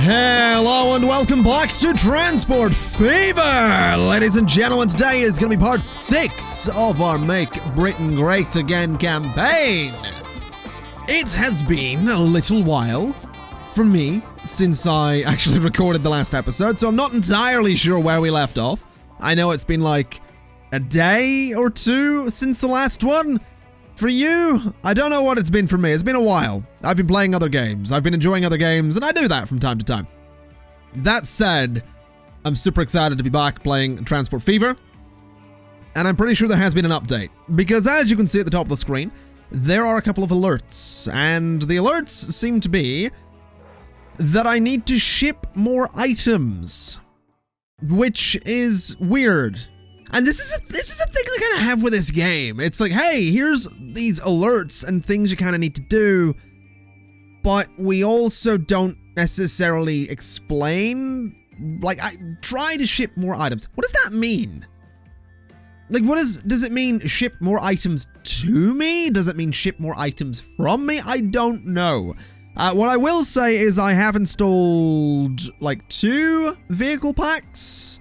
Hello and welcome back to Transport Fever! Ladies and gentlemen, today is going to be part 6 of our Make Britain Great Again campaign. It has been a little while for me since I actually recorded the last episode, so I'm not entirely sure where we left off. I know it's been like a day or two since the last one. For you, I don't know what it's been for me. It's been a while. I've been playing other games. I've been enjoying other games, and I do that from time to time. That said, I'm super excited to be back playing Transport Fever, and I'm pretty sure there has been an update, because as you can see at the top of the screen, there are a couple of alerts, and the alerts seem to be that I need to ship more items, which is weird. And this is a thing I kind of have with this game. It's like, hey, here's these alerts and things you kind of need to do, but we also don't necessarily explain. Like, I try to ship more items. What does that mean? Like, does it mean ship more items to me? Does it mean ship more items from me? I don't know. What I will say is I have installed like 2 vehicle packs.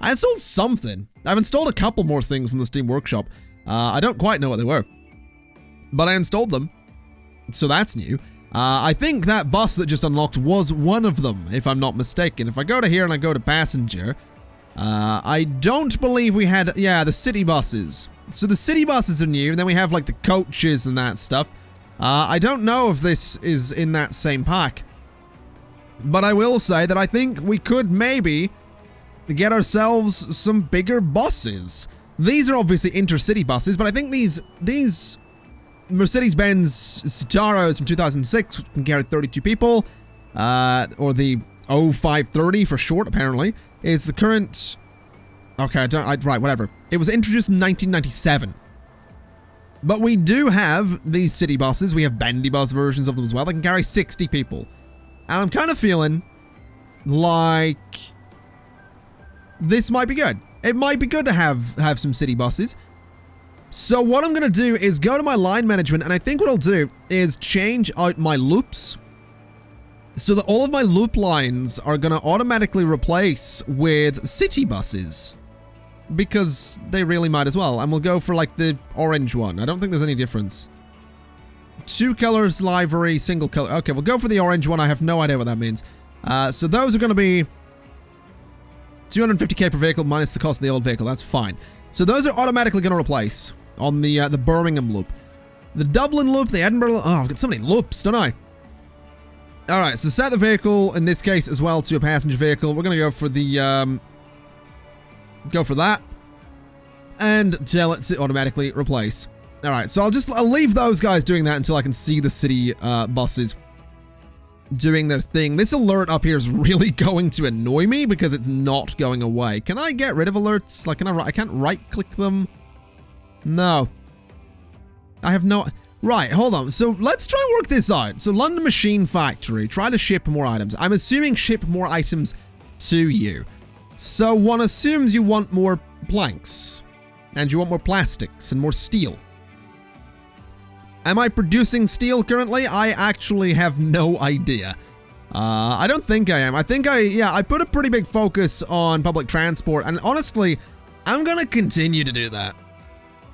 I installed something. I've installed a couple more things from the Steam Workshop. I don't quite know what they were, but I installed them, so that's new. I think that bus that just unlocked was one of them, if I'm not mistaken. If I go to here and I go to passenger, I don't believe we had, yeah, the city buses. So the city buses are new, and then we have like the coaches and that stuff. I don't know if this is in that same pack, but I will say that I think we could maybe get ourselves some bigger buses. These are obviously intercity buses, but I think these Mercedes-Benz Citaros from 2006 can carry 32 people, or the 0530 for short, apparently, is the current. Okay, right, whatever. It was introduced in 1997. But we do have these city buses. We have bendy bus versions of them as well. They can carry 60 people. And I'm kind of feeling like this might be good. It might be good to have some city buses. So what I'm going to do is go to my line management, and I think what I'll do is change out my loops so that all of my loop lines are going to automatically replace with city buses, because they really might as well. And we'll go for like the orange one. I don't think there's any difference. 2 colors, livery, single color. Okay, we'll go for the orange one. I have no idea what that means. So those are going to be 250k per vehicle minus the cost of the old vehicle. That's fine. So those are automatically going to replace on the Birmingham loop. The Dublin loop, the Edinburgh loop. Oh, I've got so many loops, don't I? Alright, so set the vehicle, in this case as well, to a passenger vehicle. We're going to go for the, go for that. And tell it to automatically replace. Alright, so I'll leave those guys doing that until I can see the city buses doing their thing. This alert up here is really going to annoy me because it's not going away. Can I get rid of alerts? Like, I can't right-click them? No. I have no... Right, hold on. So let's try and work this out. So London Machine Factory, try to ship more items. I'm assuming ship more items to you. So one assumes you want more planks, and you want more plastics and more steel. Am I producing steel currently? I actually have no idea. I don't think I am. I think I put a pretty big focus on public transport, and honestly, I'm gonna continue to do that.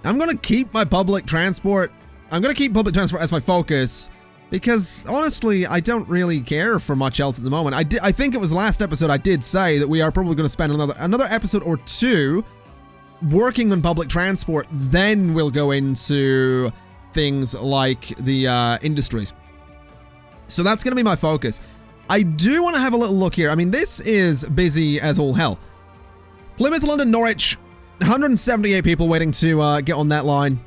I'm gonna keep my public transport. I'm gonna keep public transport as my focus, because honestly, I don't really care for much else at the moment. I think it was last episode I did say that we are probably gonna spend another episode or 2 working on public transport, then we'll go into things like the industries. So that's going to be my focus. I do want to have a little look here. I mean, this is busy as all hell. Plymouth, London, Norwich, 178 people waiting to get on that line.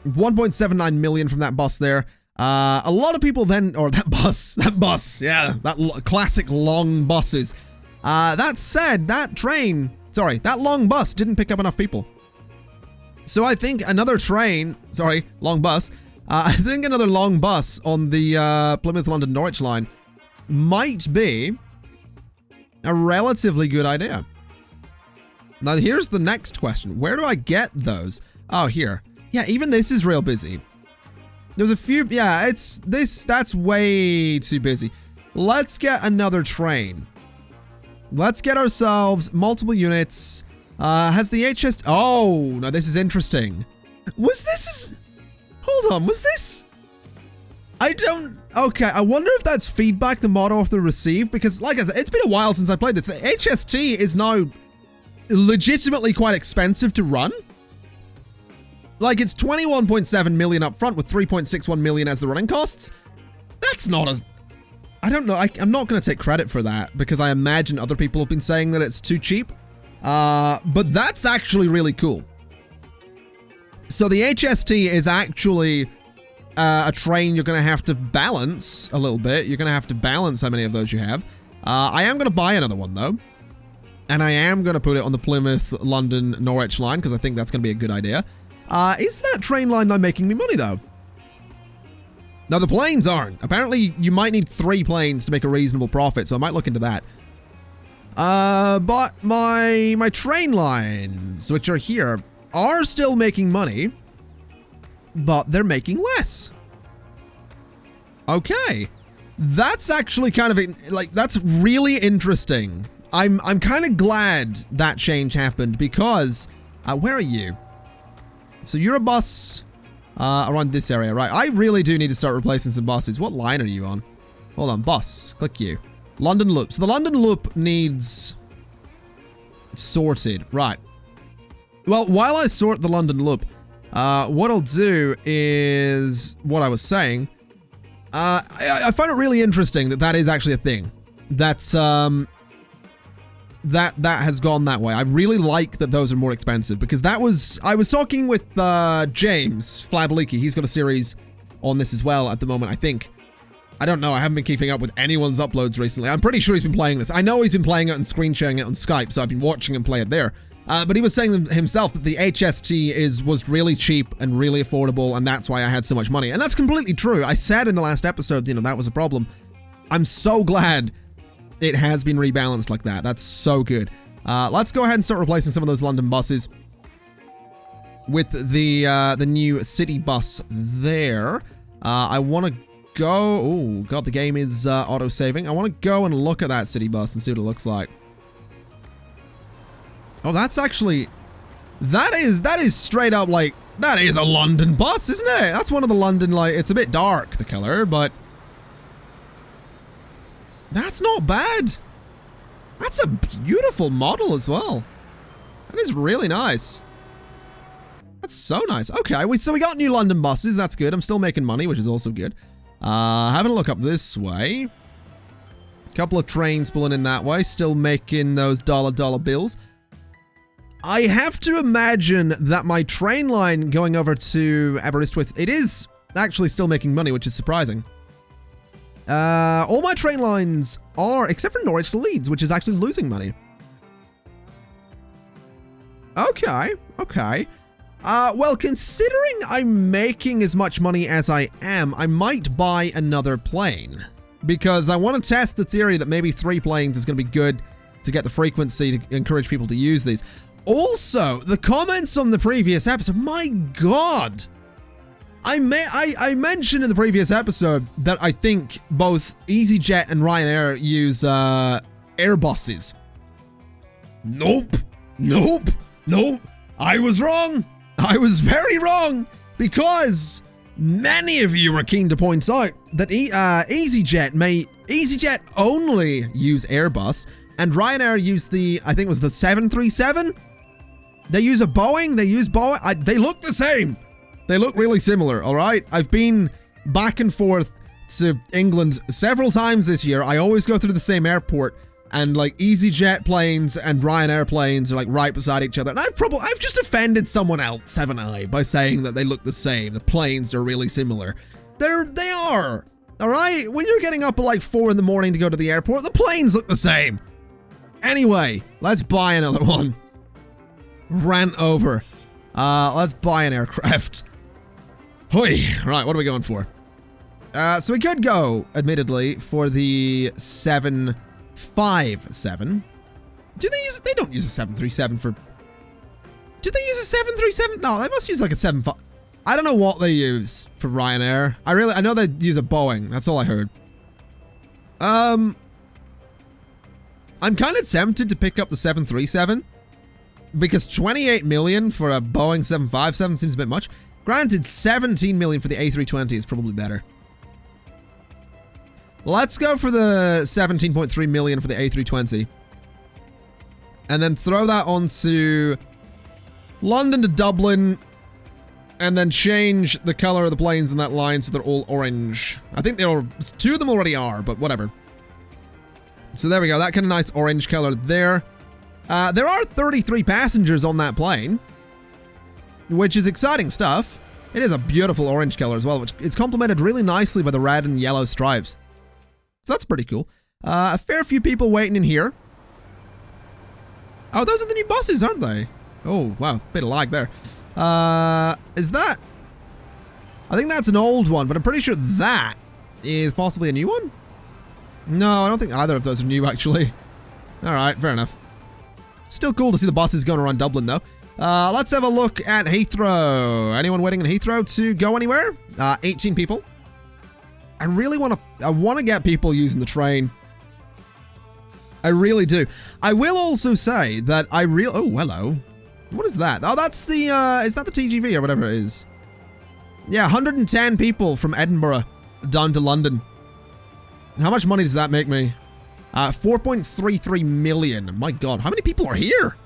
1.79 million from that bus there. A lot of people then, or that bus, yeah, that classic long buses. That said, that long bus didn't pick up enough people. So I think another long bus. I think another long bus on the Plymouth, London, Norwich line might be a relatively good idea. Now here's the next question. Where do I get those? Oh, here. Yeah, even this is real busy. There's a few, yeah, that's way too busy. let's get another train. Let's get ourselves multiple units. Has the HS... Oh, now this is interesting. Was this... Hold on, was this... I don't... Okay, I wonder if that's feedback the mod author received, because like I said, it's been a while since I played this. The HST is now legitimately quite expensive to run. Like, it's 21.7 million up front with 3.61 million as the running costs. That's not as... I don't know, I'm not going to take credit for that, because I imagine other people have been saying that it's too cheap. But that's actually really cool. So the HST is actually a train you're going to have to balance a little bit. You're going to have to balance how many of those you have. I am going to buy another one, though. And I am going to put it on the Plymouth, London, Norwich line, because I think that's going to be a good idea. Is that train line not making me money, though? Now, the planes aren't. Apparently, you might need 3 planes to make a reasonable profit, so I might look into that. But my train lines, which are here, are still making money, but they're making less. Okay. That's actually kind of, like, that's really interesting. I'm kind of glad that change happened because, where are you? So you're a bus around this area, right? I really do need to start replacing some buses. What line are you on? Hold on, bus. Click you. London Loop. So the London Loop needs sorted. Right. Well, while I sort the London Loop, what I'll do is what I was saying. I find it really interesting that that is actually a thing. That's that has gone that way. I really like that those are more expensive because that was... I was talking with James Flabaliki. He's got a series on this as well at the moment, I think. I don't know. I haven't been keeping up with anyone's uploads recently. I'm pretty sure he's been playing this. I know he's been playing it and screen sharing it on Skype, so I've been watching him play it there. But he was saying himself that the HST was really cheap and really affordable, and that's why I had so much money. And that's completely true. I said in the last episode, you know, that was a problem. I'm so glad it has been rebalanced like that. That's so good. Let's go ahead and start replacing some of those London buses with the new city bus there. I want to go... Oh, God, the game is auto-saving. I want to go and look at that city bus and see what it looks like. Oh, that's actually... That is straight up, like... That is a London bus, isn't it? That's one of the London, like... It's a bit dark, the color, but... That's not bad. That's a beautiful model as well. That is really nice. That's so nice. Okay, so we got new London buses. That's good. I'm still making money, which is also good. Having a look up this way. Couple of trains pulling in that way. Still making those dollar bills. I have to imagine that my train line going over to Aberystwyth, it is actually still making money, which is surprising. All my train lines are, except for Norwich to Leeds, which is actually losing money. Okay, okay. Well, considering I'm making as much money as I am, I might buy another plane. Because I want to test the theory that maybe 3 planes is going to be good to get the frequency to encourage people to use these. Also, the comments on the previous episode, my God! I mentioned in the previous episode that I think both EasyJet and Ryanair use Airbuses. Nope. Nope. Nope. I was wrong. I was very wrong because many of you were keen to point out that EasyJet only use Airbus and Ryanair use the, I think it was the 737. They use a Boeing. They use Boeing. They look the same. They look really similar, all right? I've been back and forth to England several times this year. I always go through the same airport, and like EasyJet planes and Ryanair planes are like right beside each other. And I've just offended someone else, haven't I, by saying that they look the same. The planes are really similar. They are, all right? When you're getting up at like 4 in the morning to go to the airport, the planes look the same. Anyway, let's buy another one. Rant over. Let's buy an aircraft. Hoi! Right, what are we going for? So we could go, admittedly, for the 757. Do they use it? They don't use a 737 for... Do they use a 737? No, they must use like a 75. I don't know what they use for Ryanair. I know they use a Boeing. That's all I heard. I'm kind of tempted to pick up the 737 because 28 million for a Boeing 757 seems a bit much. Granted, 17 million for the A320 is probably better. Let's go for the 17.3 million for the A320. And then throw that onto London to Dublin. And then change the color of the planes in that line so they're all orange. I think they're 2 of them already are, but whatever. So there we go. That kind of nice orange color there. There are 33 passengers on that plane, which is exciting stuff. It is a beautiful orange color as well, which is complemented really nicely by the red and yellow stripes. So that's pretty cool. A fair few people waiting in here. Oh, those are the new buses, aren't they? Oh, wow. Bit of lag there. Is that? I think that's an old one, but I'm pretty sure that is possibly a new one. No, I don't think either of those are new, actually. Alright, fair enough. Still cool to see the buses going around Dublin, though. Let's have a look at Heathrow. Anyone waiting in Heathrow to go anywhere? 18 people. I really want to get people using the train. I really do. I will also say that oh, hello. What is that? Oh, that's the, is that the TGV or whatever it is? Yeah, 110 people from Edinburgh down to London. How much money does that make me? 4.33 million. My God, how many people are here?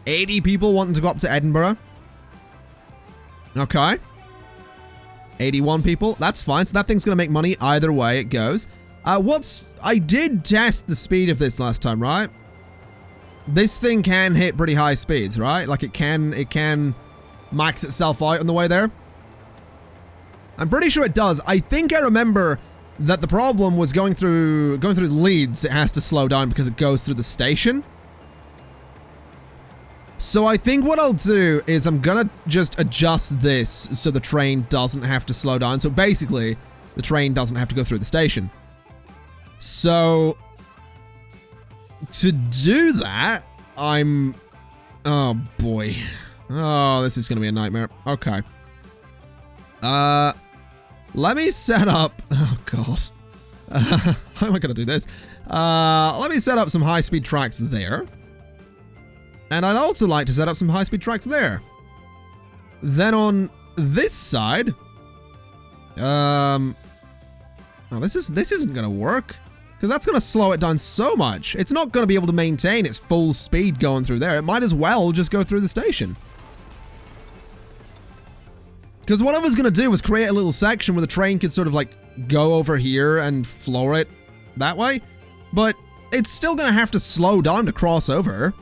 80 people wanting to go up to Edinburgh. Okay. 81 people. That's fine. So that thing's going to make money either way it goes. I did test the speed of this last time, right? This thing can hit pretty high speeds, right? Like it can max itself out on the way there. I'm pretty sure it does. I think I remember that the problem was going through Leeds, it has to slow down because it goes through the station. So I think what I'll do is I'm gonna just adjust this so the train doesn't have to slow down. So basically, the train doesn't have to go through the station. So to do that, oh boy. Oh, this is gonna be a nightmare. Okay. Let me set up, oh God. How am I gonna do this? Let me set up some high-speed tracks there. And I'd also like to set up some high-speed tracks there. Then on this side, oh, this isn't gonna work. Because that's gonna slow it down so much. It's not gonna be able to maintain its full speed going through there. It might as well just go through the station. Because what I was gonna do was create a little section where the train could sort of like go over here and floor it that way. But it's still gonna have to slow down to cross over.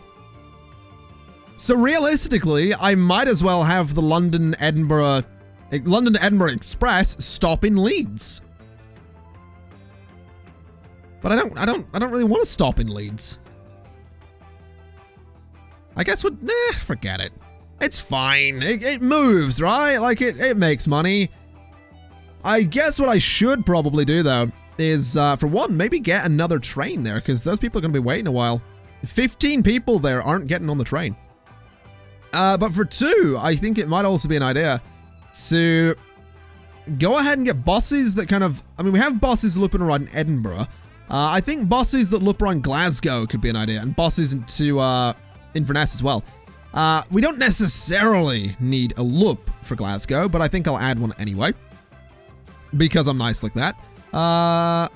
So realistically, I might as well have the London to Edinburgh Express stop in Leeds. But I don't really want to stop in Leeds. I guess forget it. It's fine. It moves, right? Like it makes money. I guess what I should probably do though is for one, maybe get another train there because those people are going to be waiting a while. 15 people there aren't getting on the train. But for two, I think it might also be an idea to go ahead and get buses that kind of, I mean, we have buses looping around Edinburgh. I think buses that loop around Glasgow could be an idea, and buses into Inverness as well. We don't necessarily need a loop for Glasgow, but I think I'll add one anyway. Because I'm nice like that. I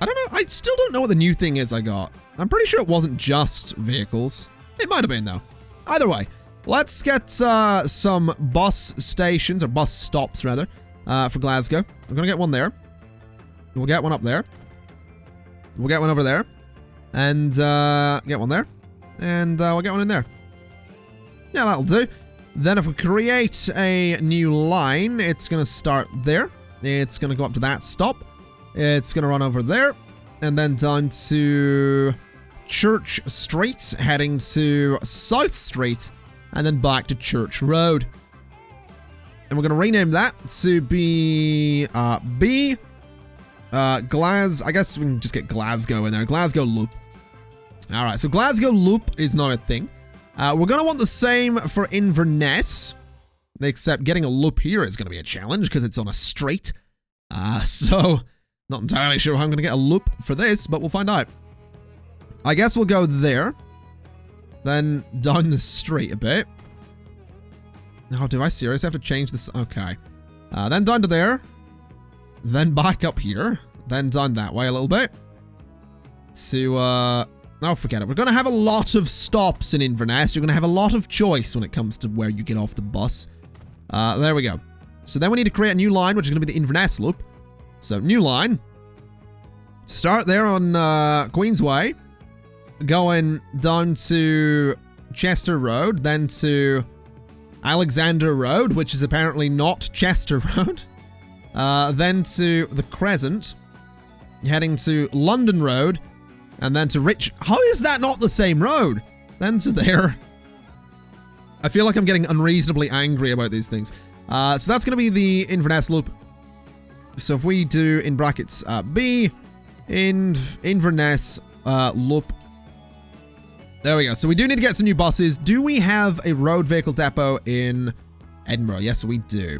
don't know, I still don't know what the new thing is I got. I'm pretty sure it wasn't just vehicles. It might have been though. Either way. Let's get some bus stations, or bus stops rather, for Glasgow. I'm gonna get one there. We'll get one up there. We'll get one over there. And get one there. And we'll get one in there. Yeah, that'll do. Then if we create a new line, it's gonna start there. It's gonna go up to that stop. It's gonna run over there. And then down to Church Street, heading to South Street. And then back to Church Road. And we're going to rename that to be I guess we can just get Glasgow in there. Glasgow Loop. Alright, so Glasgow Loop is now a thing. We're going to want the same for Inverness. Except getting a loop here is going to be a challenge because it's on a straight. So Not entirely sure how I'm going to get a loop for this, but we'll find out. I guess we'll go there. Then down the street a bit. Oh, do I seriously have to change this? Okay. Then down to there. Then back up here. Then down that way a little bit. To, oh, forget it. We're going to have a lot of stops in Inverness. You're going to have a lot of choice when it comes to where you get off the bus. There we go. So then we need to create a new line, which is going to be the Inverness loop. So, new line. Start there on Queensway. Going down to Chester Road. Then to Alexander Road, which is apparently not Chester Road. Then to the Crescent. Heading to London Road. And then to Rich... How is that not the same road? Then to there. I feel like I'm getting unreasonably angry about these things. So that's going to be the Inverness loop. So if we do, in brackets, B, Inverness loop. There we go. So we do need to get some new buses. Do we have a road vehicle depot in Edinburgh? Yes, we do.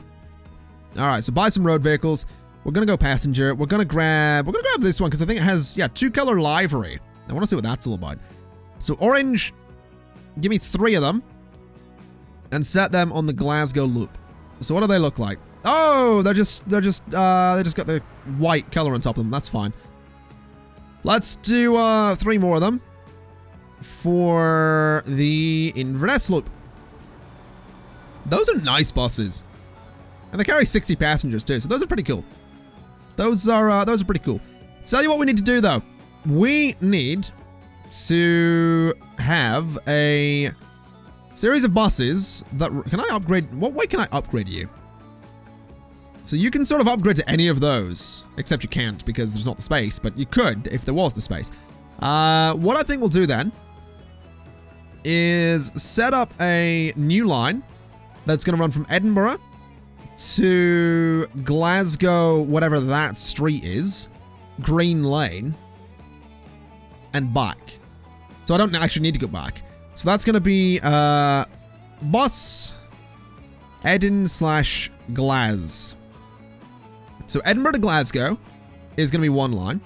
All right, so buy some road vehicles. We're going to go passenger. We're going to grab this one because I think it has, yeah, 2-color livery. I want to see what that's all about. So orange, give me 3 of them and set them on the Glasgow loop. So what do they look like? Oh, they just got the white color on top of them. That's fine. Let's do 3 more of them for the Inverness loop. Those are nice buses. And they carry 60 passengers too, so those are pretty cool. Those are pretty cool. Tell you what we need to do though. We need to have a series of buses that... Can I upgrade... What way can I upgrade you? So you can sort of upgrade to any of those. Except you can't because there's not the space, but you could if there was the space. What I think we'll do then is set up a new line that's going to run from Edinburgh to Glasgow, whatever that street is, Green Lane, and back. So I don't actually need to go back. So that's going to be bus Edin/Glas. So Edinburgh to Glasgow is going to be one line.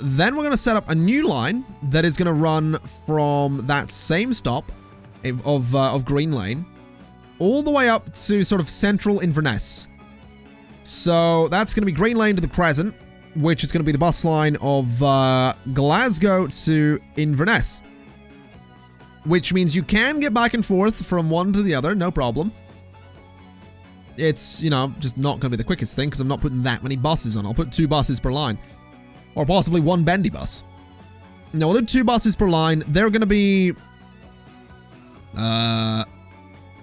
Then we're going to set up a new line that is going to run from that same stop of Green Lane all the way up to sort of central Inverness. So that's going to be Green Lane to the Crescent, which is going to be the bus line of Glasgow to Inverness. Which means you can get back and forth from one to the other, no problem. It's, you know, just not going to be the quickest thing because I'm not putting that many buses on. I'll put 2 buses per line. Or possibly 1 bendy bus. No, we'll do 2 buses per line. They're going to be...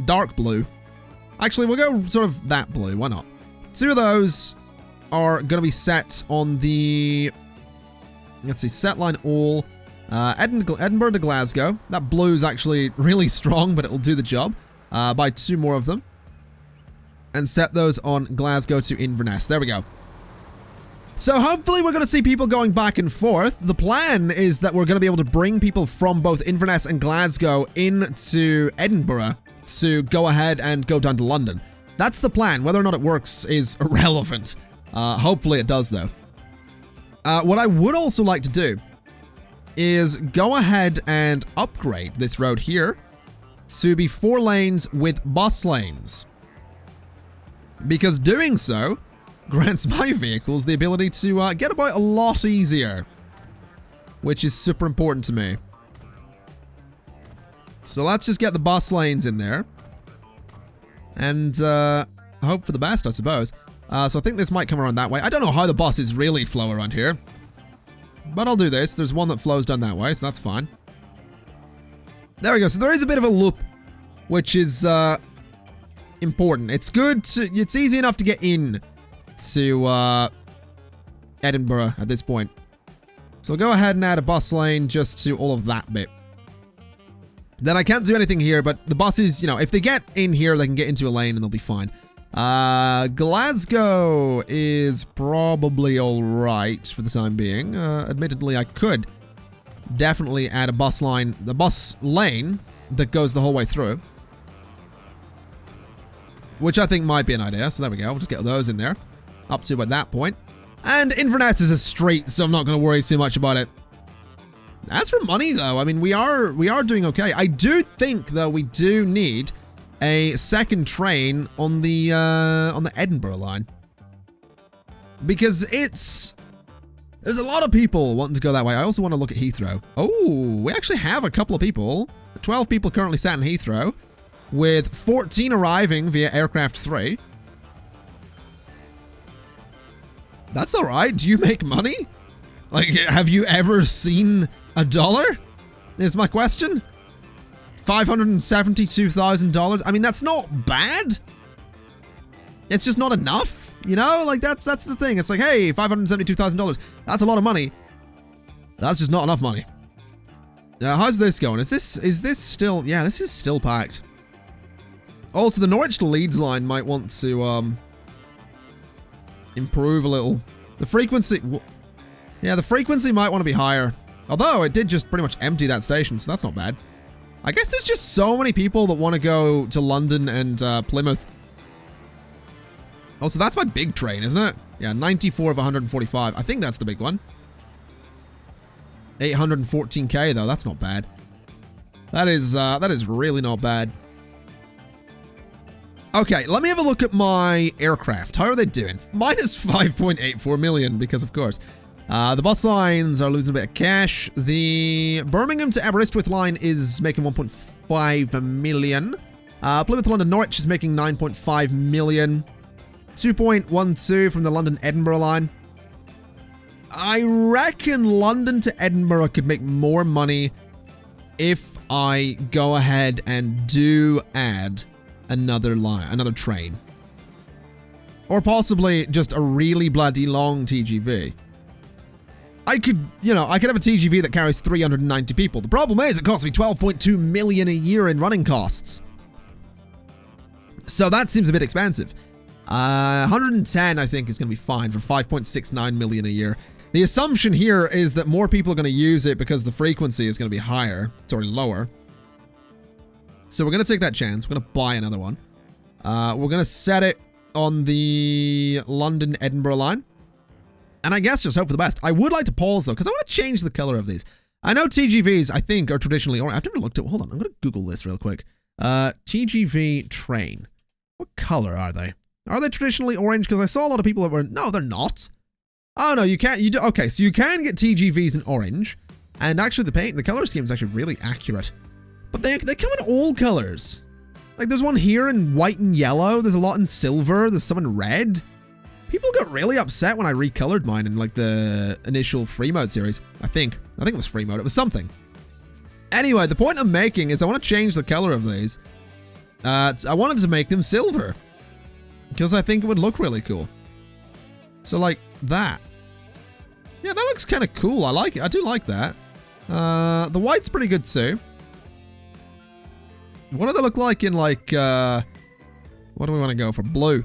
dark blue. Actually, we'll go sort of that blue. Why not? 2 of those are going to be set on the... Let's see. Set line all. Edinburgh to Glasgow. That blue is actually really strong, but it'll do the job. Buy 2 more of them. And set those on Glasgow to Inverness. There we go. So hopefully we're going to see people going back and forth. The plan is that we're going to be able to bring people from both Inverness and Glasgow into Edinburgh to go ahead and go down to London. That's the plan. Whether or not it works is irrelevant. Hopefully it does though. What I would also like to do is go ahead and upgrade this road here to be 4 lanes with bus lanes. Because doing so grants my vehicles the ability to get about a lot easier, which is super important to me. So let's just get the bus lanes in there and hope for the best, I suppose. So I think this might come around that way. I don't know how the buses really flow around here, but I'll do this. There's one that flows down that way, so that's fine. There we go. So there is a bit of a loop, which is important. It's good to, it's easy enough to get in to Edinburgh at this point. So I'll go ahead and add a bus lane just to all of that bit. Then I can't do anything here, but the buses, you know, if they get in here, they can get into a lane and they'll be fine. Glasgow is probably alright for the time being. Admittedly, I could definitely add a bus line, the bus lane that goes the whole way through. Which I think might be an idea. So there we go. We'll just get those in there. Up to about that point. And Inverness is a street, so I'm not going to worry too much about it. As for money, though, I mean, we are doing okay. I do think, though, we do need a second train on the Edinburgh line. Because there's a lot of people wanting to go that way. I also want to look at Heathrow. Oh, we actually have a couple of people. 12 people currently sat in Heathrow, with 14 arriving via Aircraft 3. That's all right. Do you make money? Like, have you ever seen $1? Is my question. $572,000. I mean, that's not bad. It's just not enough, you know? Like, that's the thing. It's like, hey, $572,000. That's a lot of money. That's just not enough money. How's this going? Is this still... Yeah, this is still packed. Also, the Norwich to Leeds line might want to, improve a little. The frequency... Yeah, the frequency might want to be higher. Although, it did just pretty much empty that station, so that's not bad. I guess there's just so many people that want to go to London and Plymouth. Oh, so that's my big train, isn't it? Yeah, 94 of 145. I think that's the big one. 814k though, that's not bad. That is really not bad. Okay, let me have a look at my aircraft. How are they doing? Minus 5.84 million, because of course. The bus lines are losing a bit of cash. The Birmingham to Aberystwyth line is making 1.5 million. Plymouth London Norwich is making 9.5 million. 2.12 from the London Edinburgh line. I reckon London to Edinburgh could make more money if I go ahead and do add another line, another train. Or possibly just a really bloody long TGV. I could have a TGV that carries 390 people. The problem is it costs me 12.2 million a year in running costs. So that seems a bit expensive. 110, I think, is going to be fine for 5.69 million a year. The assumption here is that more people are going to use it because the frequency is going to be higher, sorry, lower. So we're going to take that chance. We're going to buy another one. We're going to set it on the London-Edinburgh line. And I guess just hope for the best. I would like to pause, though, because I want to change the color of these. I know TGVs, I think, are traditionally orange. I've never looked at... Hold on, I'm going to Google this real quick. TGV train. What color are they? Are they traditionally orange? Because I saw a lot of people that were... No, they're not. Oh, no, you can't... Okay, so you can get TGVs in orange. And actually, the color scheme is actually really accurate. But they come in all colors. Like, there's one here in white and yellow. There's a lot in silver. There's some in red. People got really upset when I recolored mine in, like, the initial free mode series. I think it was free mode. It was something. Anyway, the point I'm making is I want to change the color of these. I wanted to make them silver. Because I think it would look really cool. So, like, that. Yeah, that looks kind of cool. I like it. I do like that. The white's pretty good, too. What do they look like in, like, what do we want to go for? Blue.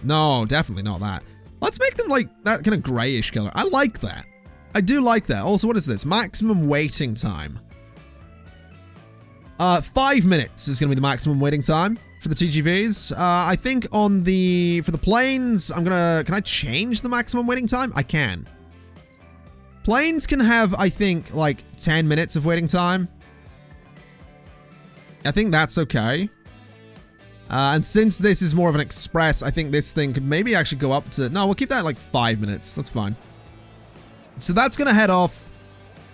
No, definitely not that. Let's make them, like, that kind of grayish color. I like that. I do like that. Also, what is this? Maximum waiting time. 5 minutes is going to be the maximum waiting time for the TGVs. I think for the planes, can I change the maximum waiting time? I can. Planes can have, I think, like 10 minutes of waiting time. I think that's okay. And since this is more of an express, I think this thing could maybe actually go up to... No, we'll keep that at like 5 minutes. That's fine. So that's going to head off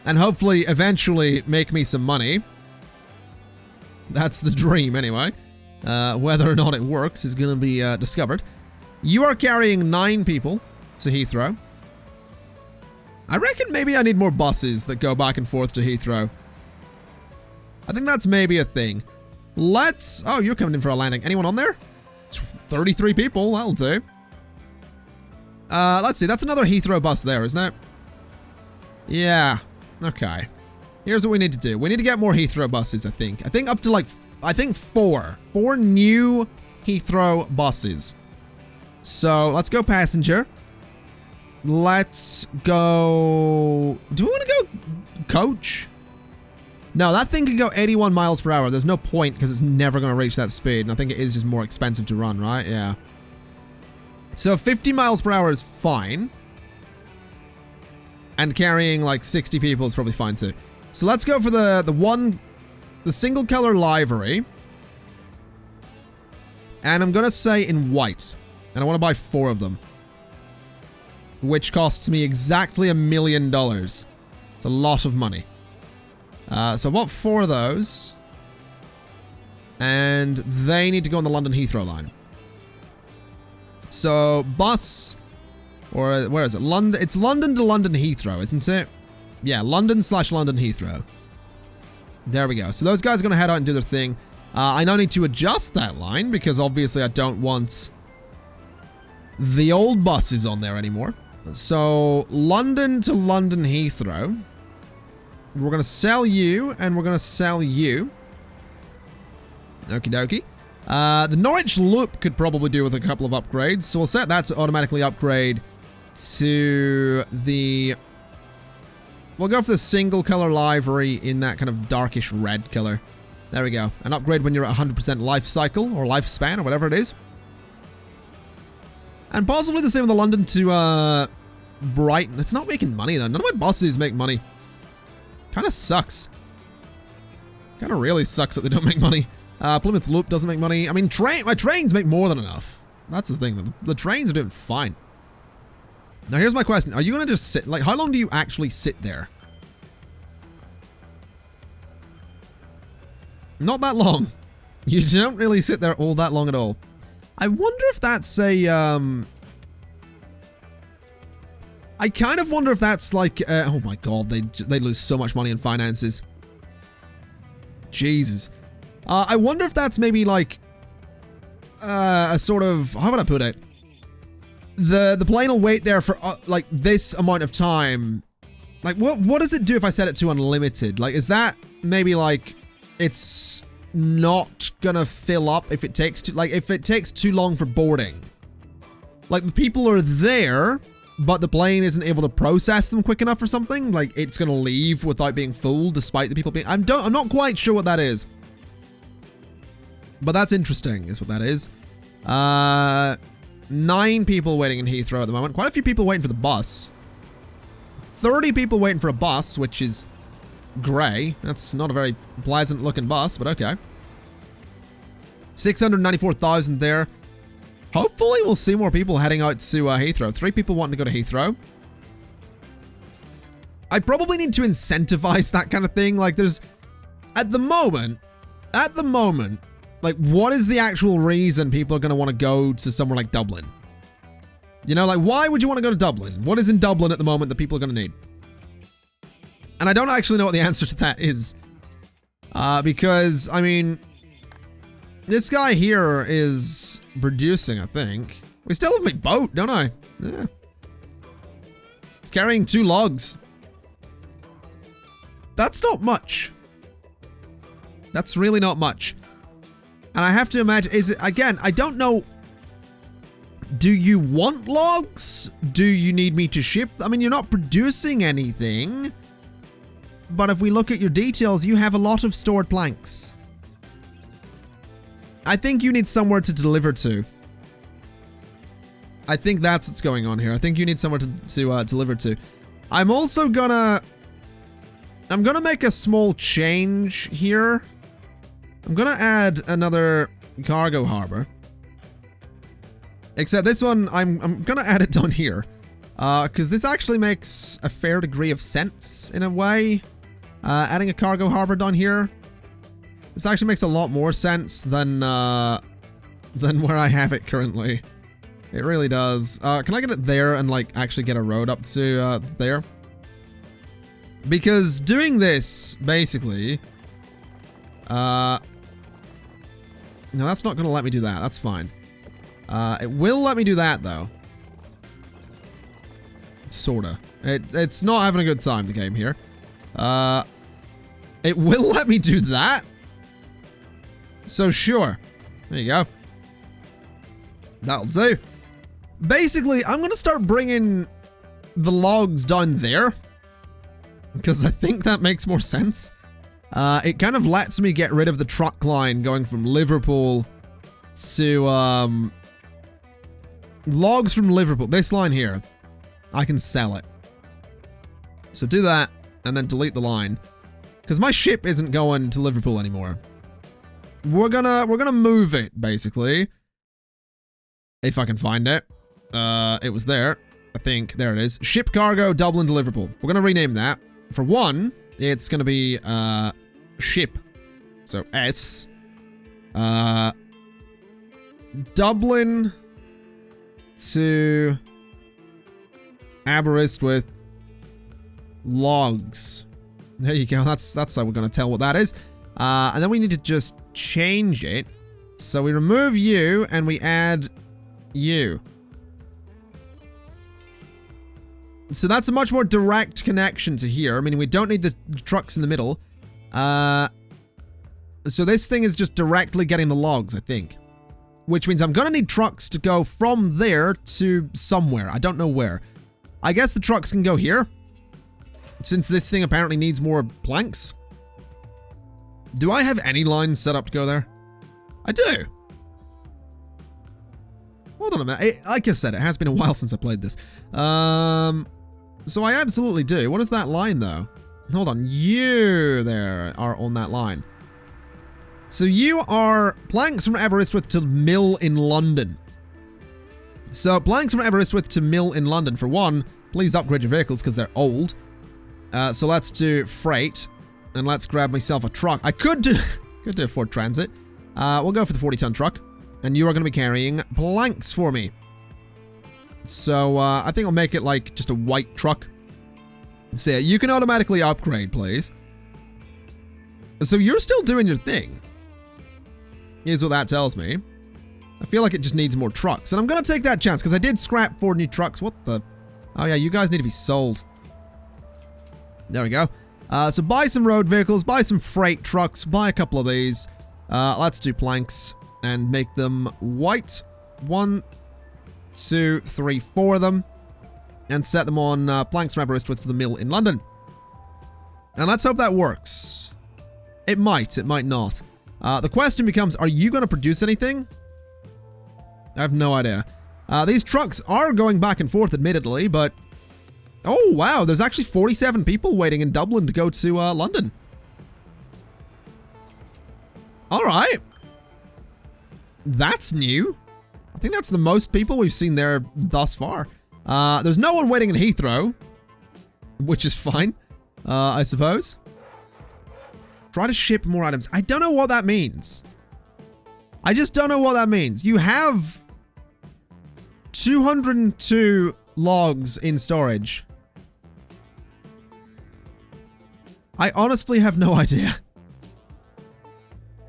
and hopefully eventually make me some money. That's the dream anyway. Whether or not it works is going to be discovered. You are carrying 9 people to Heathrow. I reckon maybe I need more buses that go back and forth to Heathrow. I think that's maybe a thing. Let's... Oh, you're coming in for a landing. Anyone on there? 33 people. That'll do. Let's see. That's another Heathrow bus there, isn't it? Yeah. Okay. Here's what we need to do. We need to get more Heathrow buses, I think. I think up to like... I think 4. 4 new Heathrow buses. So, let's go passenger. Let's go... Do we want to go coach? No, that thing can go 81 miles per hour. There's no point because it's never going to reach that speed. And I think it is just more expensive to run, right? Yeah. So 50 miles per hour is fine. And carrying like 60 people is probably fine too. So let's go for the single color livery. And I'm gonna say in white. And I want to buy 4 of them. Which costs me exactly $1 million. It's a lot of money. So I bought 4 of those. And they need to go on the London Heathrow line. So bus, or where is it? London. It's London to London Heathrow, isn't it? Yeah, London/London Heathrow. There we go. So those guys are going to head out and do their thing. I now need to adjust that line because obviously I don't want the old buses on there anymore. So London to London Heathrow. We're going to sell you and we're going to sell you. Okie dokie. The Norwich Loop could probably do with a couple of upgrades. So we'll set that to automatically upgrade to the... We'll go for the single color livery in that kind of darkish red color. There we go. An upgrade when you're at 100% life cycle or lifespan or whatever it is. And possibly the same with the London to Brighton. It's not making money though. None of my buses make money. Kind of sucks. Kind of really sucks that they don't make money. Plymouth Loop doesn't make money. I mean, my trains make more than enough. That's the thing. The trains are doing fine. Now, here's my question. Are you going to just sit? Like, how long do you actually sit there? Not that long. You don't really sit there all that long at all. I wonder if that's a, I kind of wonder if that's like, oh my god, they lose so much money in finances. Jesus. I wonder if that's maybe like a sort of, how would I put it? The plane will wait there for like this amount of time. Like what does it do if I set it to unlimited? Like is that maybe like it's not gonna fill up if it takes too long for boarding? Like the people are there, but the plane isn't able to process them quick enough or something? Like it's gonna leave without being full despite the people being, I'm not quite sure what that is. But that's interesting, is what that is. 9 people waiting in Heathrow at the moment. Quite a few people waiting for the bus. 30 people waiting for a bus, which is grey. That's not a very pleasant looking bus, but okay. 694,000 there. Hopefully we'll see more people heading out to Heathrow. 3 people wanting to go to Heathrow. I probably need to incentivize that kind of thing. Like there's, at the moment, like, what is the actual reason people are going to want to go to somewhere like Dublin? You know, like, why would you want to go to Dublin? What is in Dublin at the moment that people are going to need? And I don't actually know what the answer to that is. Because, I mean, this guy here is producing, I think. We still have my boat, don't I? Yeah. It's carrying 2 logs. That's not much. That's really not much. And I have to imagine, is it, again, I don't know. Do you want logs? Do you need me to ship? I mean, you're not producing anything. But if we look at your details, you have a lot of stored planks. I think you need somewhere to deliver to. I think that's what's going on here. I think you need somewhere to deliver to. I'm also gonna make a small change here. I'm gonna add another cargo harbor. Except this one, I'm gonna add it down here. Because this actually makes a fair degree of sense, in a way. Adding a cargo harbor down here. This actually makes a lot more sense than where I have it currently. It really does. Can I get it there and, like, actually get a road up to, there? Because doing this, basically... No, that's not going to let me do that. That's fine. It will let me do that, though. Sorta. It's not having a good time, the game here. It will let me do that. So, sure. There you go. That'll do. Basically, I'm going to start bringing the logs down there. Because I think that makes more sense. It kind of lets me get rid of the truck line going from Liverpool to Logs from Liverpool. This line here. I can sell it. So do that, and then delete the line. Because my ship isn't going to Liverpool anymore. We're gonna move it, basically. If I can find it. It was there. I think. There it is. Ship cargo, Dublin to Liverpool. We're gonna rename that. For one, it's gonna be, ship. So, S. Dublin to Aberystwyth logs. There you go. That's how we're gonna tell what that is. And then we need to just change it. So we remove you and we add you. So that's a much more direct connection to here. I mean, we don't need the trucks in the middle. So this thing is just directly getting the logs, I think. Which means I'm gonna need trucks to go from there to somewhere. I don't know where. I guess the trucks can go here. Since this thing apparently needs more planks. Do I have any lines set up to go there? I do. Hold on a minute. Like I said, it has been a while since I played this. So I absolutely do. What is that line, though? Hold on. You there are on that line. So you are planks from Aberystwyth to mill in London. So planks from Aberystwyth to mill in London. For one, please upgrade your vehicles because they're old. So let's do freight. And let's grab myself a truck. I could do a Ford Transit. We'll go for the 40-ton truck. And you are going to be carrying planks for me. So, I think I'll make it like just a white truck. So yeah, you can automatically upgrade, please. So you're still doing your thing. Here's what that tells me. I feel like it just needs more trucks. And I'm going to take that chance because I did scrap 4 new trucks. What the? Oh yeah, you guys need to be sold. There we go. So buy some road vehicles, buy some freight trucks, buy a couple of these. Let's do planks and make them white. 1, 2, 3, 4 of them. And set them on planks from Aberystwyth to the mill in London. And let's hope that works. It might not. The question becomes, are you going to produce anything? I have no idea. These trucks are going back and forth, admittedly, but... Oh, wow, there's actually 47 people waiting in Dublin to go to London. Alright. That's new. I think that's the most people we've seen there thus far. There's no one waiting in Heathrow, which is fine, I suppose. Try to ship more items. I don't know what that means. I just don't know what that means. You have 202 logs in storage. I honestly have no idea.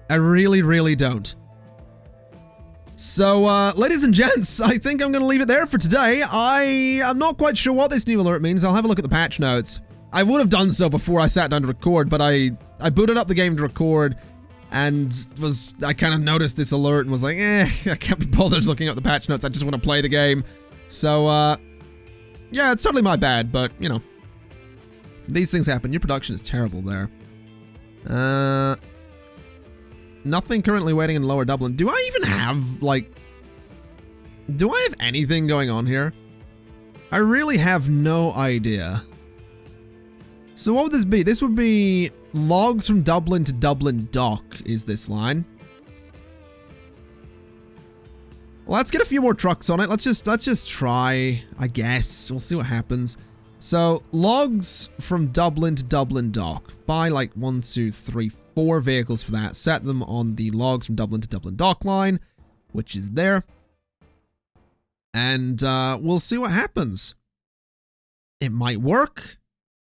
I really, really don't. So, ladies and gents, I think I'm going to leave it there for today. I'm not quite sure what this new alert means. I'll have a look at the patch notes. I would have done so before I sat down to record, but I booted up the game to record and I kind of noticed this alert and was like, I can't be bothered looking up the patch notes. I just want to play the game. So, yeah, it's totally my bad, but, you know, these things happen. Your production is terrible there. Nothing currently waiting in Lower Dublin. Do I even have, like... Do I have anything going on here? I really have no idea. So what would this be? This would be logs from Dublin to Dublin Dock is this line. Well, let's get a few more trucks on it. Let's just try, I guess. We'll see what happens. So, logs from Dublin to Dublin Dock. Buy like 1, 2, 3, 4 vehicles for that. Set them on the logs from Dublin to Dublin Dock line, which is there. And we'll see what happens. It might work.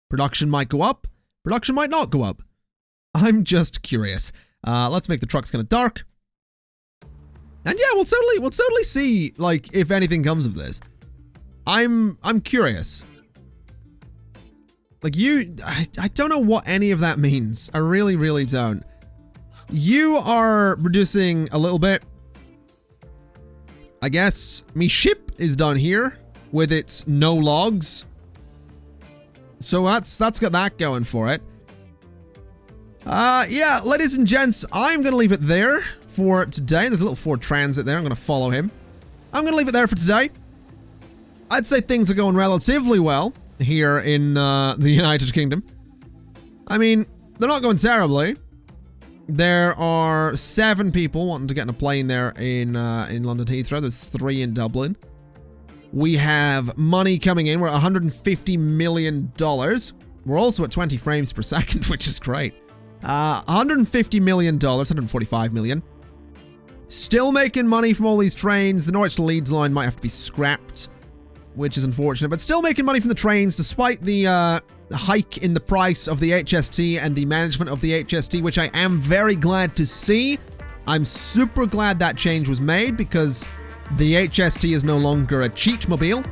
Production might go up. Production might not go up. I'm just curious. Let's make the trucks kind of dark. And yeah, we'll totally see, like, if anything comes of this. I'm curious. Like, I don't know what any of that means. I really, really don't. You are reducing a little bit. I guess me ship is done here with its no logs. So that's got that going for it. Yeah, ladies and gents, I'm going to leave it there for today. There's a little Ford Transit there. I'm going to follow him. I'm going to leave it there for today. I'd say things are going relatively well here in the United Kingdom. I mean, they're not going terribly. There are 7 people wanting to get in a plane there in London Heathrow. There's 3 in Dublin. We have money coming in. We're at $150 million. We're also at 20 frames per second, which is great. $150 million, $145 million. Still making money from all these trains. The Norwich to Leeds line might have to be scrapped, which is unfortunate, but still making money from the trains despite the hike in the price of the HST and the management of the HST, which I am very glad to see. I'm super glad that change was made because the HST is no longer a cheat mobile.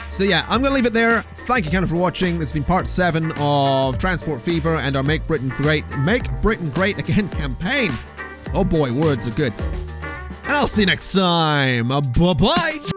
So yeah, I'm going to leave it there. Thank you, Ken, for watching. This has been part 7 of Transport Fever and our Make Britain Great Again campaign. Oh boy, words are good. And I'll see you next time. Bye-bye.